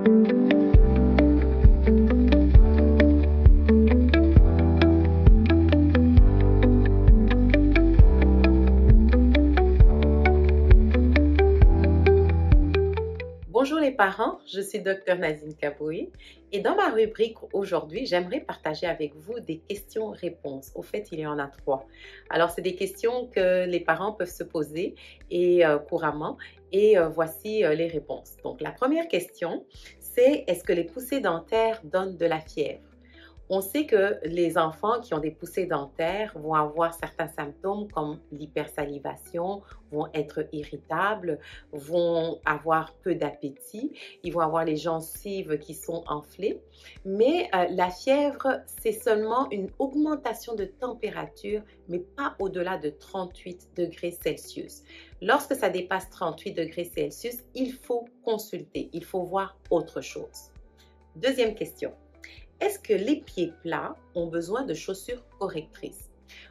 Bonjour les parents, je suis Dr Nazine Kaboui et dans ma rubrique aujourd'hui, j'aimerais partager avec vous des questions-réponses. Au fait, il y en a 3. Alors, c'est des questions que les parents peuvent se poser couramment et voici les réponses. Donc, la première question, c'est est-ce que les poussées dentaires donnent de la fièvre? On sait que les enfants qui ont des poussées dentaires vont avoir certains symptômes comme l'hypersalivation, vont être irritables, vont avoir peu d'appétit, ils vont avoir les gencives qui sont enflées. Mais la fièvre, c'est seulement une augmentation de température, mais pas au-delà de 38 degrés Celsius. Lorsque ça dépasse 38 degrés Celsius, il faut consulter, il faut voir autre chose. Deuxième question. Est-ce que les pieds plats ont besoin de chaussures correctrices?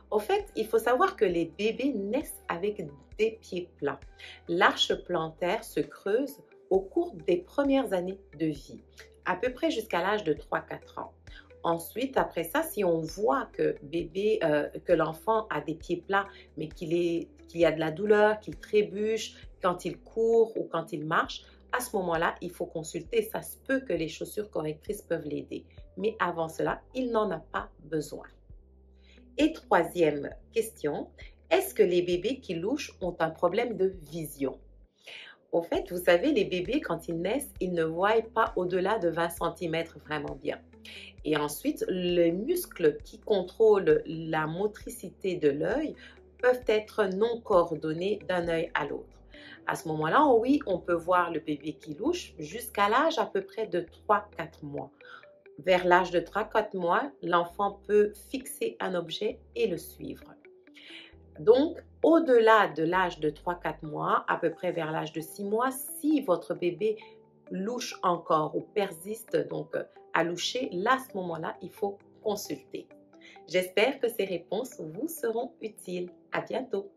Au fait, il faut savoir que les bébés naissent avec des pieds plats. L'arche plantaire se creuse au cours des premières années de vie, à peu près jusqu'à l'âge de 3-4 ans. Ensuite, après ça, si on voit que que l'enfant a des pieds plats, mais qu'il y a de la douleur, qu'il trébuche quand il court ou quand il marche, à ce moment-là, il faut consulter. Ça se peut que les chaussures correctrices peuvent l'aider. Mais avant cela, il n'en a pas besoin. Et troisième question, est-ce que les bébés qui louchent ont un problème de vision? Au fait, vous savez, les bébés, quand ils naissent, ils ne voient pas au-delà de 20 cm vraiment bien. Et ensuite, les muscles qui contrôlent la motricité de l'œil peuvent être non coordonnés d'un œil à l'autre. À ce moment-là, oui, on peut voir le bébé qui louche jusqu'à l'âge à peu près de 3-4 mois. Vers l'âge de 3-4 mois, l'enfant peut fixer un objet et le suivre. Donc, au-delà de l'âge de 3-4 mois, à peu près vers l'âge de 6 mois, si votre bébé louche encore ou persiste donc à loucher, là, à ce moment-là, il faut consulter. J'espère que ces réponses vous seront utiles. À bientôt.